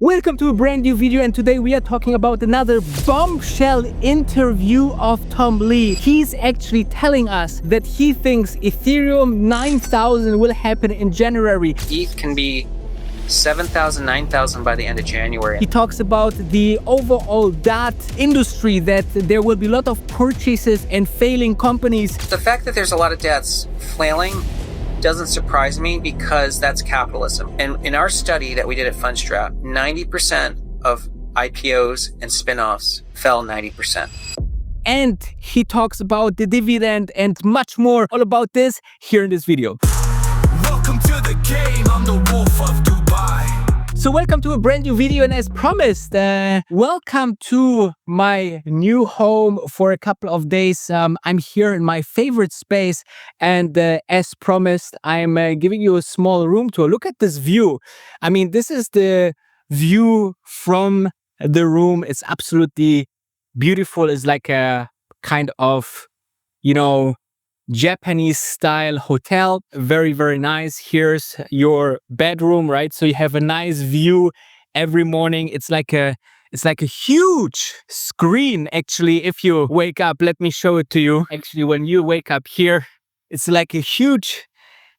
Welcome to a brand new video, and today we are talking about another bombshell interview of Tom Lee. He's actually telling us that he thinks Ethereum 9000 will happen in January. ETH can be 7,000, 9,000 by the end of January. He talks about the overall DAT industry, that there will be a lot of purchases and failing companies. The fact that there's a lot of debts flailing doesn't surprise me because that's capitalism. And in our study that we did at Fundstrat, 90% of IPOs and spin-offs fell 90%. And he talks about the dividend and much more. All about this here in this video. Welcome to the game, I'm the wolf of Dubai. So welcome to a brand new video, and as promised, welcome to my new home for a couple of days. I'm here in my favorite space, and as promised, I'm giving you a small room tour. Look at this view. I mean, this is the view from the room. It's absolutely beautiful. It's like a kind of, Japanese style hotel. Very, very nice. Here's your bedroom, right? So you have a nice view every morning. It's like a huge screen. Actually, if you wake up, let me show it to you. Actually, when you wake up here, it's like a huge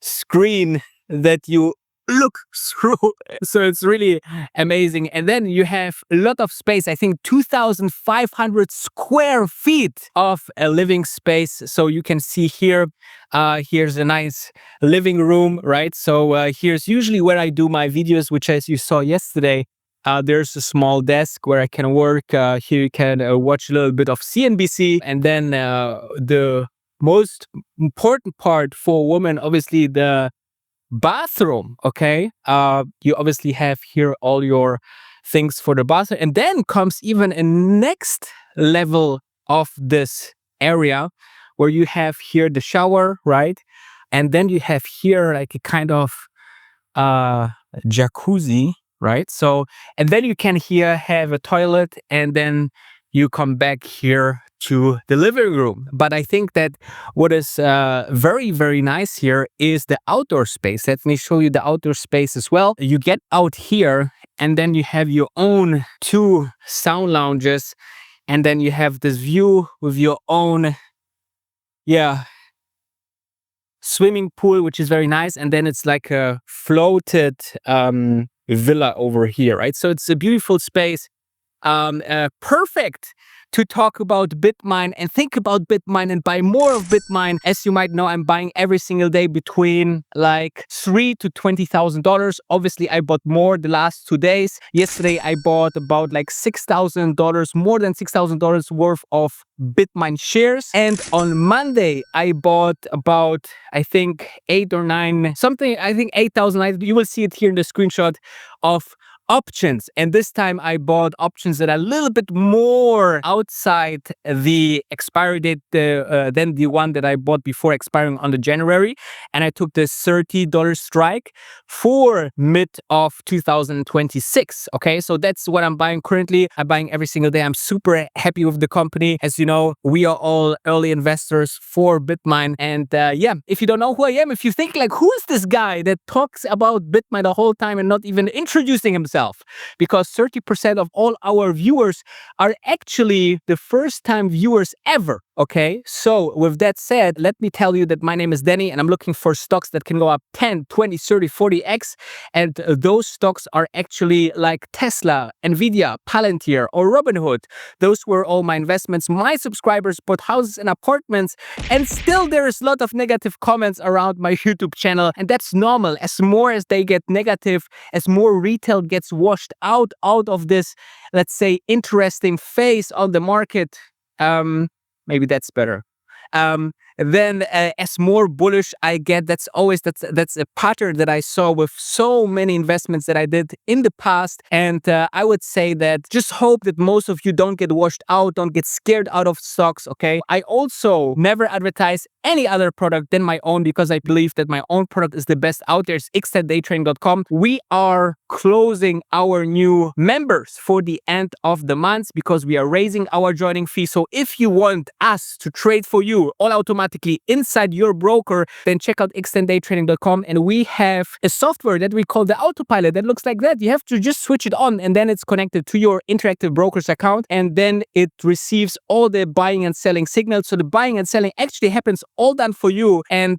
screen that you look through. So it's really amazing. And then you have a lot of space. I think 2,500 square feet of a living space. So you can see here, here's a nice living room, right? So here's usually where I do my videos, which, as you saw yesterday, there's a small desk where I can work. Here you can watch a little bit of CNBC. And then the most important part for women, obviously, the bathroom. Okay, you obviously have here all your things for the bathroom, and then comes even a next level of this area where you have here the shower, right? And then you have here like a kind of jacuzzi, right? So, and then you can here have a toilet, and then you come back here to the living room. But I think that what is very, very nice here is the outdoor space. Let me show you the outdoor space as well. You get out here, and then you have your own 2 sound lounges, and then you have this view with your own, swimming pool, which is very nice. And then it's like a floated villa over here, right? So it's a beautiful space. Perfect to talk about Bitmine and think about Bitmine and buy more of Bitmine. As you might know, I'm buying every single day between like $3,000 to $20,000. Obviously, I bought more the last 2 days. Yesterday, I bought about like $6,000, more than $6,000 worth of Bitmine shares. And on Monday, I bought about, I think, 8 or 9, something, I think 8,000. You will see it here in the screenshot of options. And this time I bought options that are a little bit more outside the expiry date than the one that I bought before expiring on the January. And I took this $30 strike for mid of 2026. Okay, so that's what I'm buying currently. I'm buying every single day. I'm super happy with the company. As you know, we are all early investors for Bitmine. And if you don't know who I am, if you think like, who is this guy that talks about Bitmine the whole time and not even introducing himself? Because 30% of all our viewers are actually the first time viewers ever. Okay, so with that said, let me tell you that my name is Danny, and I'm looking for stocks that can go up 10, 20, 30, 40x. And those stocks are actually like Tesla, Nvidia, Palantir, or Robinhood. Those were all my investments. My subscribers bought houses and apartments, and still there is a lot of negative comments around my YouTube channel. And that's normal. As more as they get negative, as more retail gets washed out of this, let's say, interesting phase on the market, maybe that's better. Then as more bullish I get, that's a pattern that I saw with so many investments that I did in the past. And I would say that just hope that most of you don't get washed out, don't get scared out of stocks, okay? I also never advertise any other product than my own because I believe that my own product is the best out there. It's xtdaytrading.com. We are closing our new members for the end of the month because we are raising our joining fee. So if you want us to trade for you all automatic automatically inside your broker, then check out xtendaytrading.com. And we have a software that we call the AutoPilot that looks like that. You have to just switch it on, and then it's connected to your Interactive Brokers account, and then it receives all the buying and selling signals. So the buying and selling actually happens all done for you. And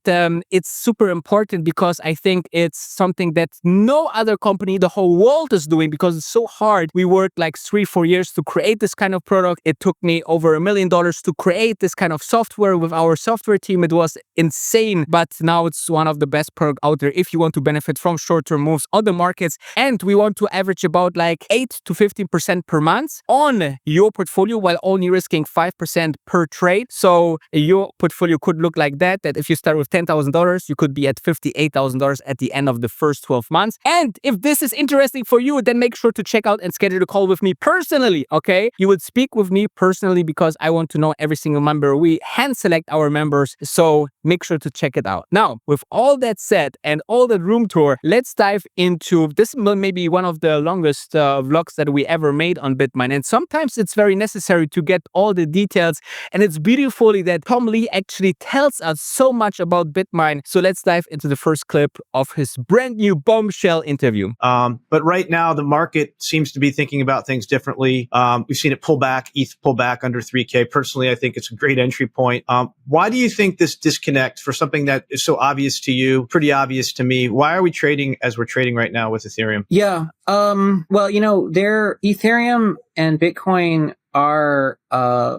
it's super important because I think it's something that no other company, the whole world is doing, because it's so hard. We worked like 3-4 years to create this kind of product. It took me over $1 million to create this kind of software with our software team. It was insane, but now it's one of the best products out there if you want to benefit from short-term moves on the markets. And we want to average about like 8 to 15% per month on your portfolio while only risking 5% per trade. So your portfolio could look like that if you start with $10,000, you could be at $58,000 at the end of the first 12 months. And if this is interesting for you, then make sure to check out and schedule a call with me personally, okay? You would speak with me personally because I want to know every single member. We hand select our members, so make sure to check it out. Now, with all that said and all that room tour, let's dive into this. Maybe one of the longest vlogs that we ever made on Bitmine. And sometimes it's very necessary to get all the details. And it's beautifully that Tom Lee actually tells us so much about Bitmine. So let's dive into the first clip of his brand new bombshell interview. But right now, the market seems to be thinking about things differently. We've seen it pull back, ETH pull back under 3K. Personally, I think it's a great entry point. Why do you think this disconnect for something that is so obvious to you, pretty obvious to me? Why are we trading as we're trading right now with Ethereum? Yeah. Well, their Ethereum and Bitcoin are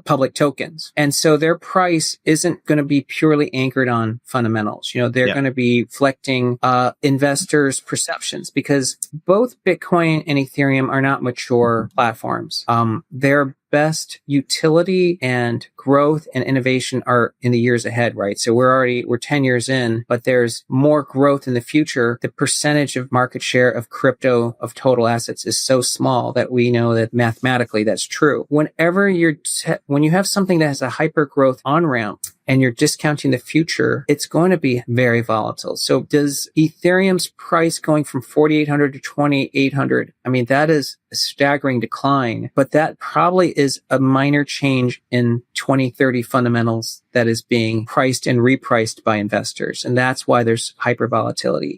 public tokens. And so their price isn't going to be purely anchored on fundamentals. They're going to be reflecting investors' perceptions, because both Bitcoin and Ethereum are not mature platforms. Their best utility and growth and innovation are in the years ahead, right? So we're 10 years in, but there's more growth in the future. The percentage of market share of crypto of total assets is so small that we know that mathematically that's true. Whenever when you have something that has a hyper growth on ramp and you're discounting the future, it's going to be very volatile. So does Ethereum's price going from 4,800 to 2,800? I mean, that is a staggering decline, but that probably is a minor change in 2030 fundamentals that is being priced and repriced by investors. And that's why there's hyper volatility.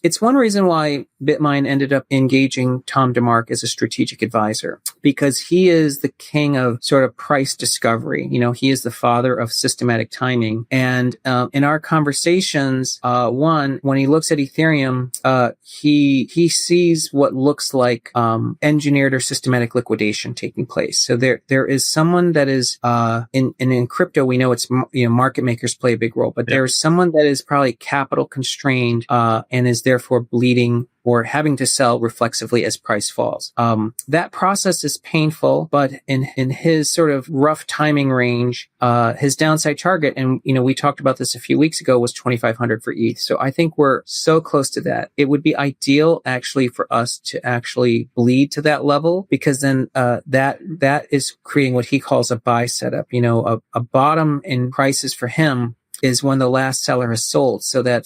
It's one reason why Bitmine ended up engaging Tom Demarc as a strategic advisor, because he is the king of sort of price discovery. He is the father of systematic timing. And in our conversations, when he looks at Ethereum, he sees what looks like engineered or systematic liquidation taking place. So there is someone that is in crypto, we know it's market makers play a big role, but there is someone that is probably capital constrained and is therefore bleeding or having to sell reflexively as price falls. That process is painful, but in his sort of rough timing range, his downside target, and we talked about this a few weeks ago, was 2,500 for ETH. So I think we're so close to that. It would be ideal actually for us to actually bleed to that level, because then that is creating what he calls a buy setup. A bottom in prices for him is when the last seller has sold, so that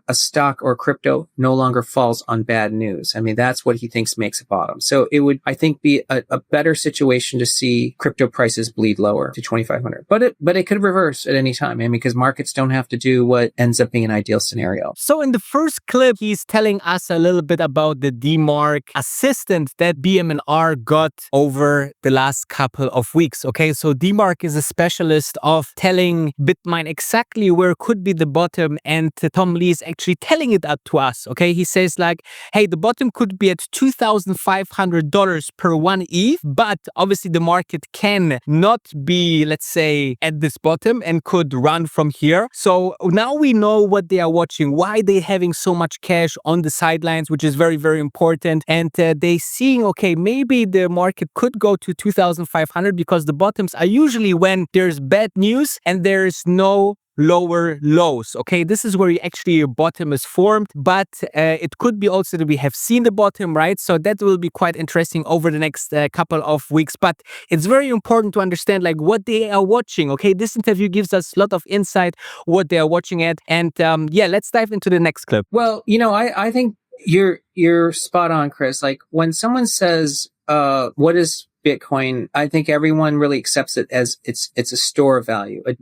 a stock or crypto no longer falls on bad news. I mean, that's what he thinks makes a bottom. So it would, I think, be a better situation to see crypto prices bleed lower to 2,500. But it could reverse at any time, because markets don't have to do what ends up being an ideal scenario. So in the first clip, he's telling us a little bit about the Demarc assistant that BMNR got over the last couple of weeks. Okay, so Demarc is a specialist of telling Bitmine exactly where could be the bottom, and Tom Lee is actually telling it up to us. Okay, he says like, hey, the bottom could be at $2,500 per one ETH, but obviously the market can not be, let's say, at this bottom and could run from here. So now we know what they are watching, why they're having so much cash on the sidelines, which is very, very important. And they seeing, okay, maybe the market could go to 2,500, because the bottoms are usually when there's bad news and there's no lower lows. Okay, this is where actually a bottom is formed, but it could be also that we have seen the bottom, right? So that will be quite interesting over the next couple of weeks. But it's very important to understand like what they are watching. Okay, this interview gives us a lot of insight what they are watching at. And yeah, let's dive into the next clip. Well, I think you're spot on, Chris. Like when someone says, what is Bitcoin, I think everyone really accepts it as it's a store of value, a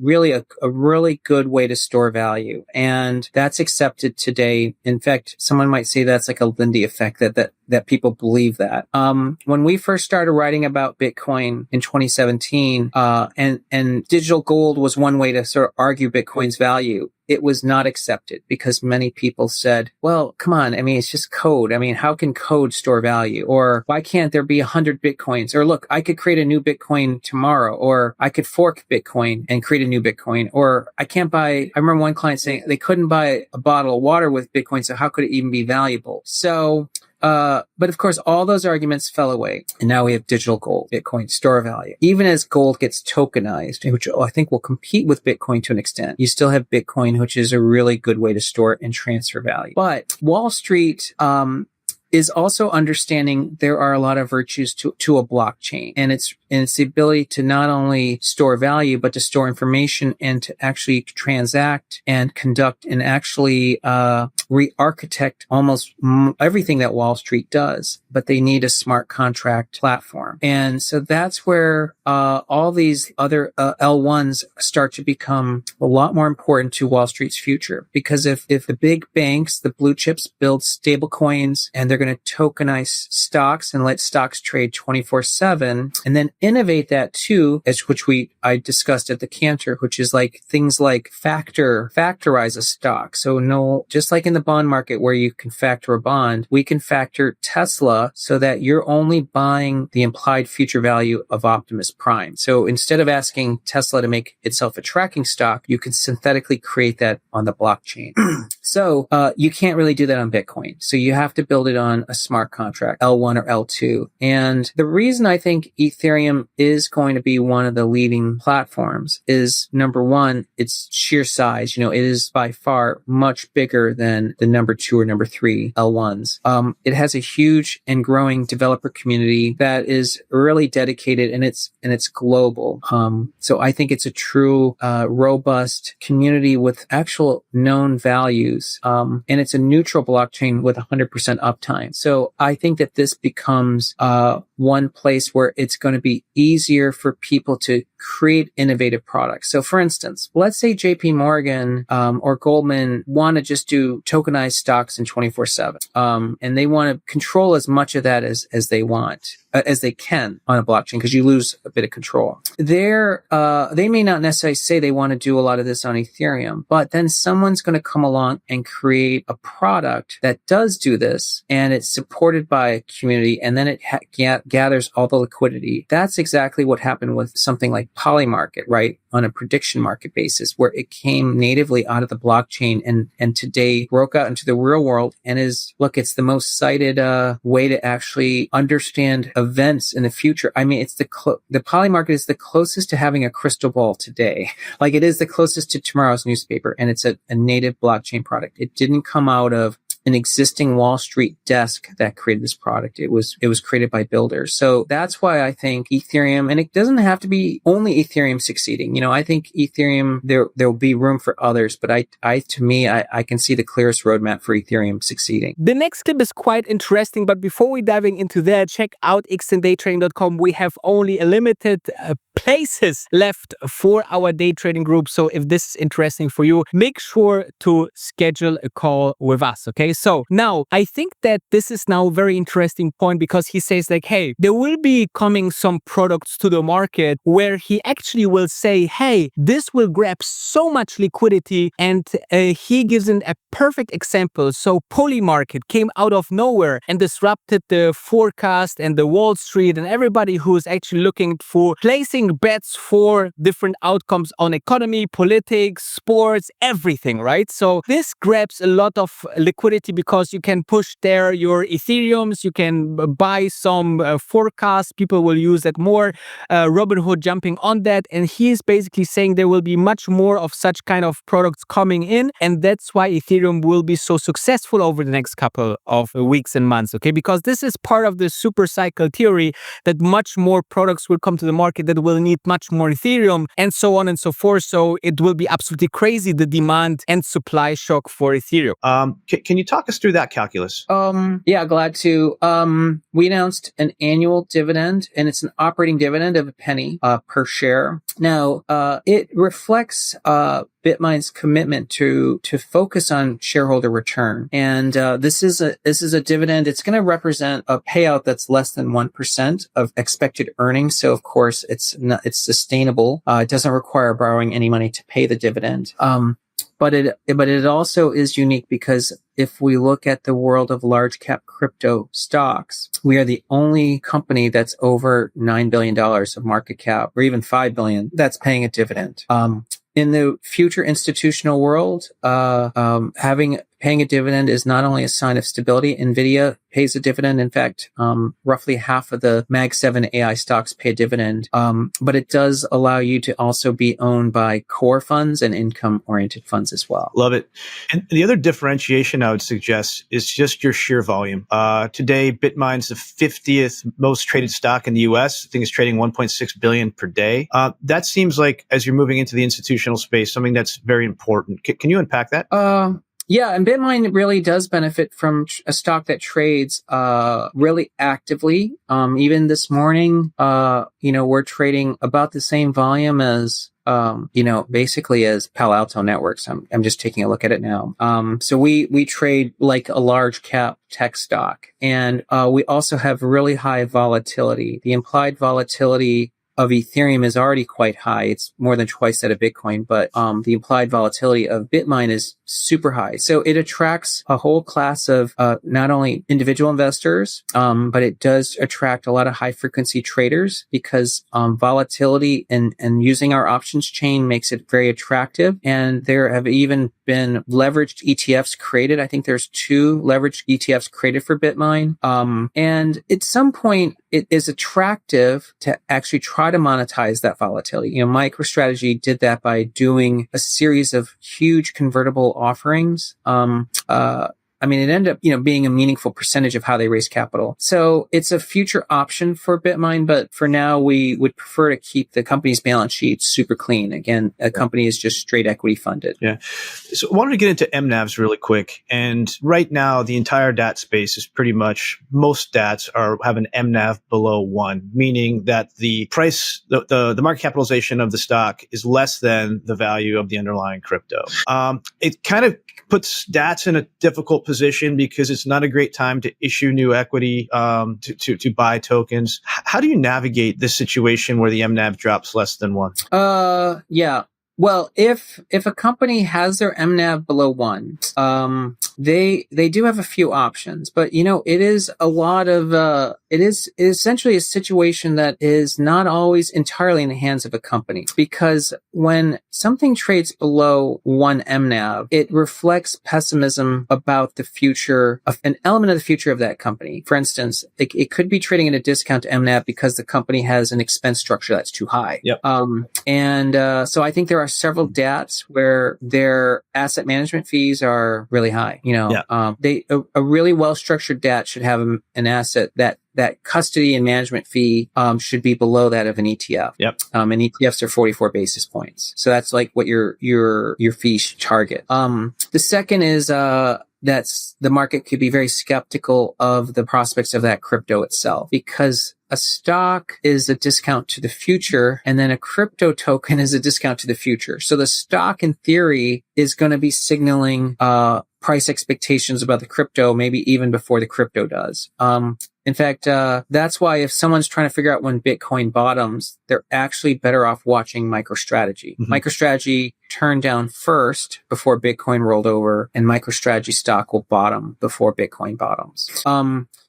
really good way to store value. And that's accepted today. In fact, someone might say that's like a Lindy effect, that people believe that. When we first started writing about Bitcoin in 2017, and digital gold was one way to sort of argue Bitcoin's value, it was not accepted because many people said, well, come on. I mean, it's just code. I mean, how can code store value? Or why can't there be 100 Bitcoins? Or look, I could create a new Bitcoin tomorrow, or I could fork Bitcoin and create a new Bitcoin, or I remember one client saying they couldn't buy a bottle of water with Bitcoin. So how could it even be valuable? So, but of course, all those arguments fell away. And now we have digital gold, Bitcoin store value. Even as gold gets tokenized, which I think will compete with Bitcoin to an extent, you still have Bitcoin, which is a really good way to store and transfer value. But Wall Street, is also understanding there are a lot of virtues to a blockchain, and it's the ability to not only store value, but to store information and to actually transact and conduct and actually re-architect almost everything that Wall Street does. But they need a smart contract platform, and so that's where all these other L1s start to become a lot more important to Wall Street's future. Because if the big banks, the blue chips, build stable coins and they're going to tokenize stocks and let stocks trade 24/7, and then innovate that too, I discussed at the Cantor, which is like things like factorize a stock. So just like in the bond market where you can factor a bond, we can factor Tesla so that you're only buying the implied future value of Optimus Prime. So instead of asking Tesla to make itself a tracking stock, you can synthetically create that on the blockchain. So you can't really do that on Bitcoin. So you have to build it on a smart contract, L1 or L2. And the reason I think Ethereum is going to be one of the leading platforms is, number one, its sheer size. It is by far much bigger than the number 2 or number 3 L1s. It has a huge and growing developer community that is really dedicated, and it's global. So I think it's a true, robust community with actual known values. And it's a neutral blockchain with 100% uptime. So I think that this becomes, one place where it's going to be easier for people to create innovative products. So for instance, let's say JP Morgan or Goldman want to just do tokenized stocks in 24/7. And they want to control as much of that as they want, as they can on a blockchain, because you lose a bit of control. They may not necessarily say they want to do a lot of this on Ethereum, but then someone's going to come along and create a product that does do this, and it's supported by a community, and then it gathers all the liquidity. That's exactly what happened with something like Polymarket, right? On a prediction market basis, where it came natively out of the blockchain and today broke out into the real world and it's the most cited way to actually understand events in the future. I mean, the Polymarket is the closest to having a crystal ball today. Like, it is the closest to tomorrow's newspaper, and it's a native blockchain product. It didn't come out of an existing Wall Street desk that created this product. It was created by builders. So that's why I think Ethereum, and it doesn't have to be only Ethereum succeeding. I think Ethereum, there will be room for others, but I can see the clearest roadmap for Ethereum succeeding. The next clip is quite interesting, but before we diving into that, check out xnDayTrading.com. We have only a limited places left for our day trading group. So if this is interesting for you, make sure to schedule a call with us. Okay. So now I think that this is now a very interesting point, because he says like, hey, there will be coming some products to the market where he actually will say, hey, this will grab so much liquidity. And he gives a perfect example. So Polymarket came out of nowhere and disrupted the forecast and the Wall Street and everybody who is actually looking for placing bets for different outcomes on economy, politics, sports, everything, right? So this grabs a lot of liquidity because you can push there your Ethereums, you can buy some forecasts, people will use that more, Robinhood jumping on that, and he is basically saying there will be much more of such kind of products coming in, and that's why Ethereum will be so successful over the next couple of weeks and months, okay? Because this is part of the super cycle theory that much more products will come to the market that will need much more Ethereum and so on and so forth. So it will be absolutely crazy, the demand and supply shock for Ethereum. Can you talk talk us through that calculus. Yeah, glad to. We announced an annual dividend, and it's an operating dividend of $0.01 per share. Now, it reflects Bitmine's commitment to focus on shareholder return, and this is a dividend. It's going to represent a payout that's less than 1% of expected earnings. So, of course, it's sustainable. It doesn't require borrowing any money to pay the dividend. But it also is unique because if we look at the world of large cap crypto stocks, we are the only company that's over $9 billion of market cap, or even $5 billion, that's paying a dividend. In the future institutional world, paying a dividend is not only a sign of stability. NVIDIA pays a dividend. In fact, roughly half of the Mag 7 AI stocks pay a dividend. But it does allow you to also be owned by core funds and income-oriented funds as well. Love it. And the other differentiation I would suggest is just your sheer volume. Today, Bitmine's the 50th most traded stock in the US. I think it's trading 1.6 billion per day. That seems like, as you're moving into the institutional space, something that's very important. Can you unpack that? Yeah, and Bitmine really does benefit from a stock that trades really actively. Even this morning, we're trading about the same volume as basically as Palo Alto Networks. I'm just taking a look at it now. So we trade like a large cap tech stock, and we also have really high volatility. The implied volatility of Ethereum is already quite high. It's more than twice that of Bitcoin, but the implied volatility of Bitmine is super high. So it attracts a whole class of not only individual investors, but it does attract a lot of high frequency traders because volatility and using our options chain makes it very attractive. And there have even been leveraged ETFs created. I think there's 2 leveraged ETFs created for Bitmine. And at some point, it is attractive to actually try to monetize that volatility. MicroStrategy did that by doing a series of huge convertible offerings. It ended up, being a meaningful percentage of how they raise capital. So it's a future option for Bitmine, but for now, we would prefer to keep the company's balance sheet super clean. Again, a company is just straight equity funded. Yeah. So I wanted to get into MNAVs really quick. And right now, the entire DAT space is pretty much, most DATs have an MNAV below 1, meaning that the price, the market capitalization of the stock is less than the value of the underlying crypto. It kind of puts DATs in a difficult position because it's not a great time to issue new equity to buy tokens. How do you navigate this situation where the MNAV drops less than 1? Yeah. Well, if a company has their MNAV below 1, they do have a few options, but it is a lot of it is essentially a situation that is not always entirely in the hands of a company, because when something trades below 1 MNAV, it reflects pessimism about the future of an element of the future of that company. For instance, it could be trading at a discount to MNAV because the company has an expense structure that's too high. Yep. So I think there are several DATs where their asset management fees are really high. A really well structured DAT should have an asset that custody and management fee should be below that of an ETF. Yep. And ETFs are 44 basis points. So that's like what your fee should target. The second is that's the market could be very skeptical of the prospects of that crypto itself, because a stock is a discount to the future, and then a crypto token is a discount to the future. So the stock, in theory, is going to be signaling price expectations about the crypto, maybe even before the crypto does. In fact, that's why if someone's trying to figure out when Bitcoin bottoms, they're actually better off watching MicroStrategy. Mm-hmm. MicroStrategy turned down first before Bitcoin rolled over, and MicroStrategy stock will bottom before Bitcoin bottoms.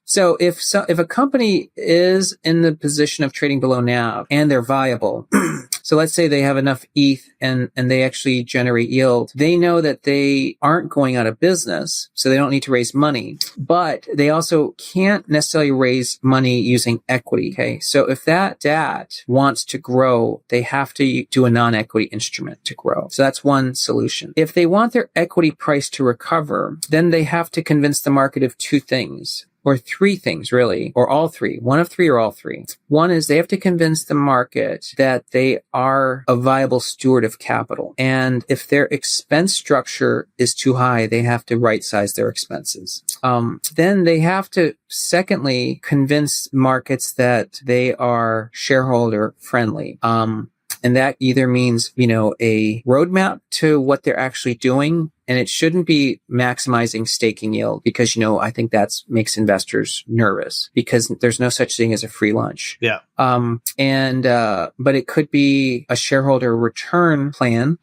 So if a company is in the position of trading below NAV and they're viable, so let's say they have enough ETH and they actually generate yield, they know that they aren't going out of business, so they don't need to raise money, but they also can't necessarily raise money using equity. Okay. So if that DAT wants to grow, they have to do a non-equity instrument to grow. So that's one solution. If they want their equity price to recover, then they have to convince the market of 2 things. or three things really, or all three, one of three or all three. One is they have to convince the market that they are a viable steward of capital. And if their expense structure is too high, they have to right size their expenses. Then they have to, secondly, convince markets that they are shareholder friendly. And that either means, a roadmap to what they're actually doing. And it shouldn't be maximizing staking yield because, I think that makes investors nervous because there's no such thing as a free lunch. Yeah. But it could be a shareholder return plan.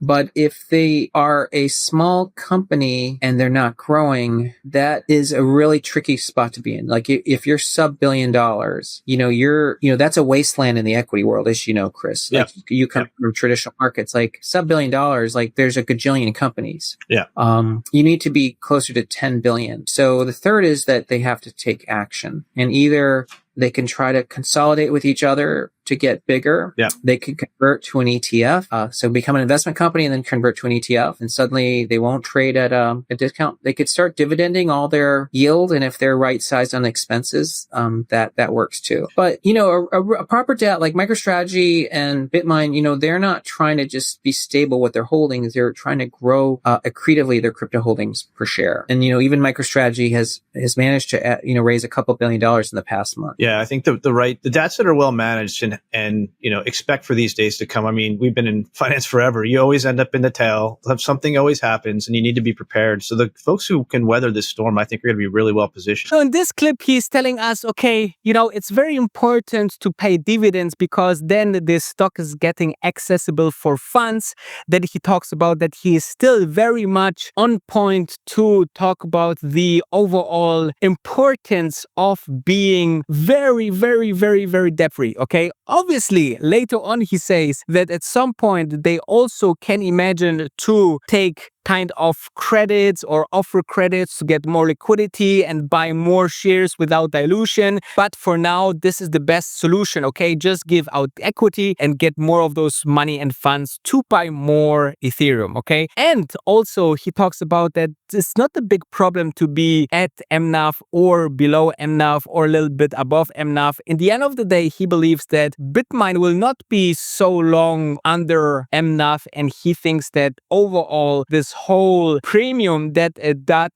But if they are a small company and they're not growing, that is a really tricky spot to be in. Like if you're sub $1 billion, that's a wasteland in the equity world, as you know, Chris. Like you come from traditional markets, like sub $1 billion, like there's a gajillion companies. Yeah. You need to be closer to 10 billion. So the third is that they have to take action, and either they can try to consolidate with each other to get bigger. Yeah. They can convert to an ETF. So become an investment company and then convert to an ETF. And suddenly they won't trade at a discount. They could start dividending all their yield. And if they're right sized on expenses, that works too. But, a proper debt like MicroStrategy and Bitmine, they're not trying to just be stable with their holdings. They're trying to grow accretively their crypto holdings per share. And, even MicroStrategy has managed to, raise a couple $1 billion in the past month. Yeah, I think the debts that are well managed and expect for these days to come. I mean, we've been in finance forever. You always end up in the tail. Something always happens, and you need to be prepared. So the folks who can weather this storm, I think, are going to be really well positioned. So in this clip, he's telling us, okay, it's very important to pay dividends because then this stock is getting accessible for funds. Then he talks about that he is still very much on point to talk about the overall importance of being very, very, very, very debt-free, okay? Obviously, later on he says that at some point they also can imagine to take kind of credits or offer credits to get more liquidity and buy more shares without dilution. But for now, this is the best solution, okay? Just give out equity and get more of those money and funds to buy more Ethereum, okay? And also he talks about that it's not a big problem to be at MNAV or below MNAV or a little bit above MNAV. In the end of the day, he believes that Bitmine will not be so long under MNAV, and he thinks that overall this whole premium that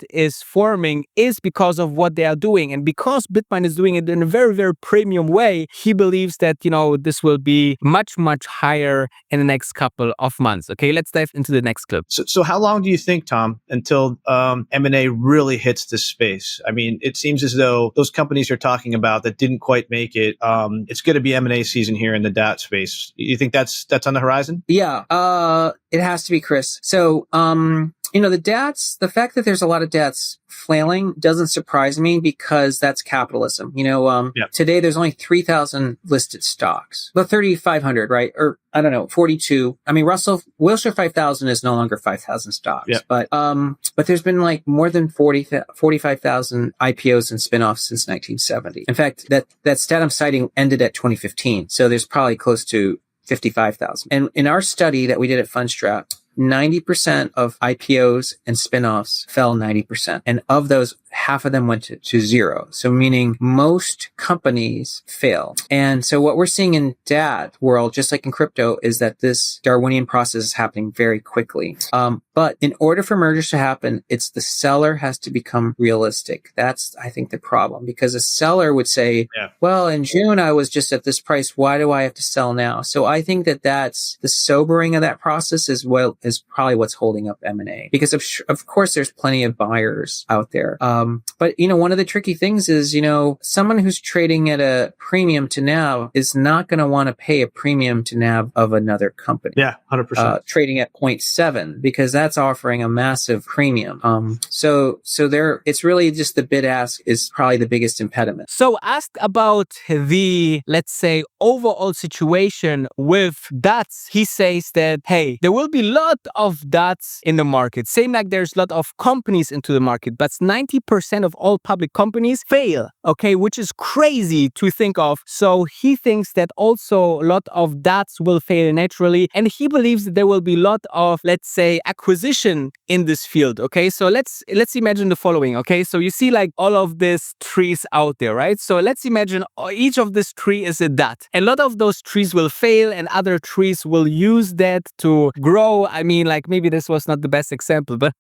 is forming is because of what they are doing. And because Bitmine is doing it in a very, very premium way, he believes that, this will be much, much higher in the next couple of months. Okay, let's dive into the next clip. So how long do you think, Tom, until M&A really hits this space? I mean, it seems as though those companies you're talking about that didn't quite make it, it's going to be M&A season here in the DAT space. You think that's on the horizon? Yeah, it has to be, Chris. So, the fact that there's a lot of debts flailing doesn't surprise me because that's capitalism. Today there's only 3,000 listed stocks. Well, 3,500, right? Or I don't know, 42. I mean, Wilshire 5,000 is no longer 5,000 stocks, but there's been like more than 45,000 IPOs and spinoffs since 1970. In fact, that stat I'm citing ended at 2015. So there's probably close to 55,000. And in our study that we did at Fundstrat, 90% of IPOs and spinoffs fell 90%. And of those, half of them went to zero. So meaning most companies fail. And so what we're seeing in DAT world, just like in crypto, is that this Darwinian process is happening very quickly. But in order for mergers to happen, it's the seller has to become realistic. That's, I think, the problem, because a seller would say, well, in June, I was just at this price. Why do I have to sell now? So I think that's the sobering of that process is probably what's holding up M&A, because of course there's plenty of buyers out there. But one of the tricky things is, someone who's trading at a premium to NAV is not going to want to pay a premium to NAV of another company. Yeah, 100%. Trading at 0.7, because that's offering a massive premium. So there, it's really just the bid ask is probably the biggest impediment. So asked about the, let's say, overall situation with DATs, he says that, hey, there will be lots lot of dots in the market. Same like there's a lot of companies into the market, but 90% of all public companies fail, okay, which is crazy to think of. So he thinks that also a lot of dots will fail naturally, and he believes that there will be a lot of, let's say, acquisition in this field, okay? So let's imagine the following, okay? So you see like all of these trees out there, right? So let's imagine each of this tree is a dot. And a lot of those trees will fail and other trees will use that to grow. I mean, like maybe this was not the best example, but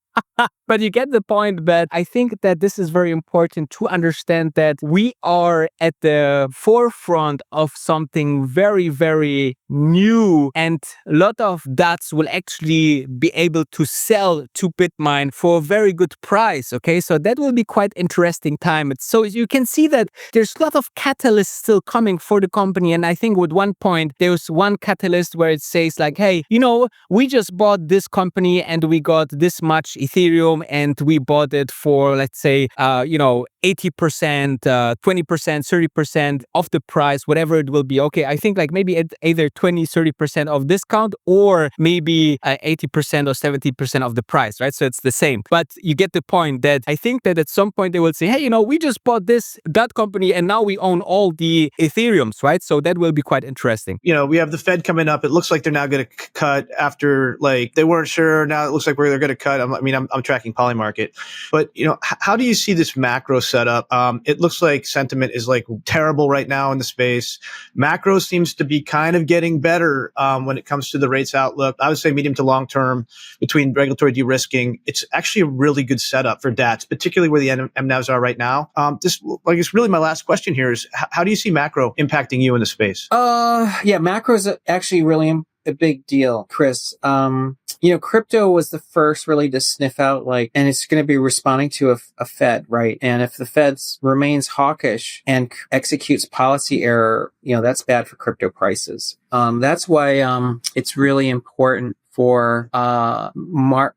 but you get the point. But I think that this is very important to understand that we are at the forefront of something very, very new, and a lot of dots will actually be able to sell to Bitmine for a very good price. Okay, so that will be quite interesting time. So you can see that there's a lot of catalysts still coming for the company. And I think with one point, there's one catalyst where it says like, hey, we just bought this company and we got this much Ethereum and we bought it for, let's say, 80%, 20%, 30% of the price, whatever it will be. Okay, I think like maybe at either 20, 30% of discount or maybe 80% or 70% of the price, right? So it's the same. But you get the point that I think that at some point they will say, hey, we just bought that company and now we own all the Ethereums, right? So that will be quite interesting. We have the Fed coming up. It looks like they're now going to cut after like they weren't sure. Now it looks like they're going to cut. I'm tracking Polymarket, but how do you see this macro setup? It looks like sentiment is like terrible right now in the space. Macro seems to be kind of getting better when it comes to the rates outlook. I would say medium to long term between regulatory de-risking, it's actually a really good setup for DATs, particularly where the MNAVs are right now. It's really my last question here is how do you see macro impacting you in the space? Yeah, macro is actually really a big deal, Chris. Crypto was the first really to sniff out and it's going to be responding to a Fed, right? And if the Fed remains hawkish and executes policy error, that's bad for crypto prices. That's why it's really important for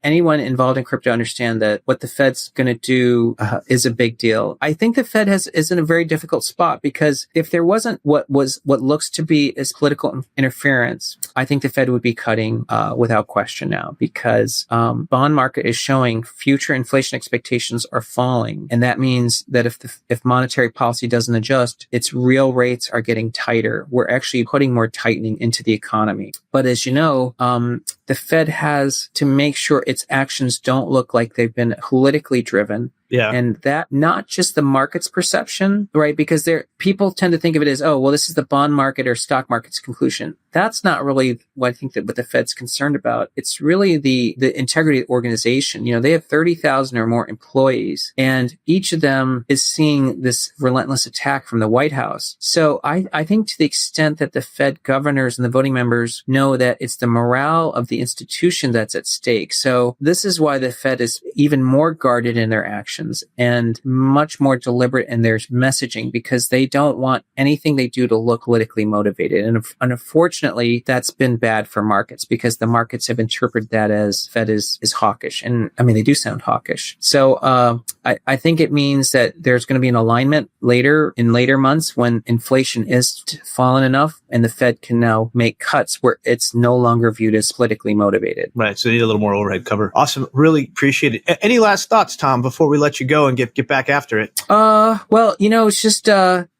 anyone involved in crypto understand that what the Fed's going to do is a big deal. I think the Fed is in a very difficult spot because if there wasn't what looks to be as political interference, I think the Fed would be cutting without question now because bond market is showing future inflation expectations are falling, and that means that if monetary policy doesn't adjust, its real rates are getting tighter. We're actually putting more tightening into the economy. But as you know, the Fed has to make sure its actions don't look like they've been politically driven. Yeah. And that not just the market's perception, right? Because people tend to think of it as, oh, well, this is the bond market or stock market's conclusion. That's not really what I think that what the Fed's concerned about. It's really the integrity of the organization. They have 30,000 or more employees, and each of them is seeing this relentless attack from the White House. So I think to the extent that the Fed governors and the voting members know that it's the morale of the institution that's at stake. So this is why the Fed is even more guarded in their actions and much more deliberate in their messaging because they don't want anything they do to look politically motivated. And unfortunately, that's been bad for markets because the markets have interpreted that as Fed is hawkish. And I mean, they do sound hawkish. So I think it means that there's going to be an alignment in later months when inflation is fallen enough and the Fed can now make cuts where it's no longer viewed as politically motivated. Right. So they need a little more overhead cover. Awesome. Really appreciate it. Any last thoughts, Tom, before we let you go and get back after it? Well, it's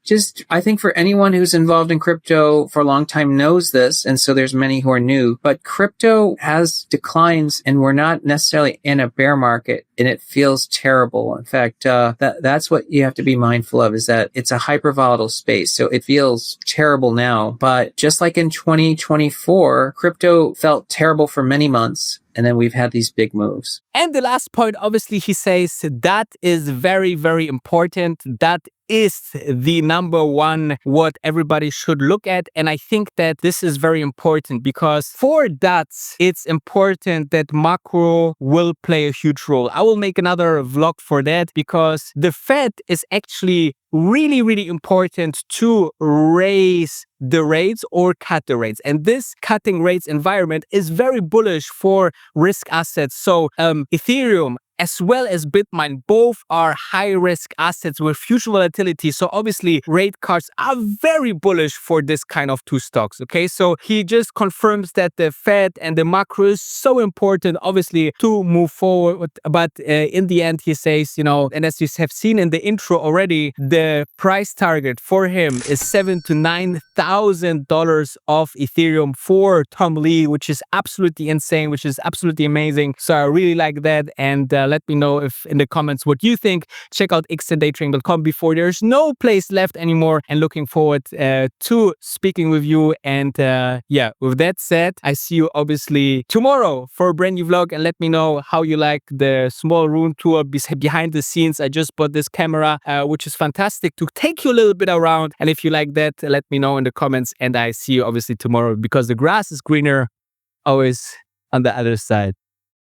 just I think for anyone who's involved in crypto for a long time knows this, and so there's many who are new, but crypto has declines and we're not necessarily in a bear market and it feels terrible. In fact, that's what you have to be mindful of is that it's a hyper volatile space. So it feels terrible now, but just like in 2024, crypto felt terrible for many months. And then we've had these big moves. And the last point, obviously, he says that is very, very important. That is the number one what everybody should look at. And I think that this is very important because for that, it's important that macro will play a huge role. I will make another vlog for that because the Fed is actually really, really important to raise the rates or cut the rates. And this cutting rates environment is very bullish for risk assets. So Ethereum, as well as Bitmine, both are high-risk assets with huge volatility. So obviously, rate cards are very bullish for this kind of two stocks, okay? So he just confirms that the Fed and the macro is so important, obviously, to move forward. But in the end, he says, you know, and as you have seen in the intro already, the price target for him is $7,000 to $9,000 of Ethereum for Tom Lee, which is absolutely insane, which is absolutely amazing. So I really like that. And let me know if in the comments what you think. Check out xnDayTrading.com before there's no place left anymore. And looking forward to speaking with you. And yeah, with that said, I see you obviously tomorrow for a brand new vlog. And let me know how you like the small room tour behind the scenes. I just bought this camera, which is fantastic to take you a little bit around. And if you like that, let me know in the comments. And I see you obviously tomorrow, because the grass is greener always on the other side.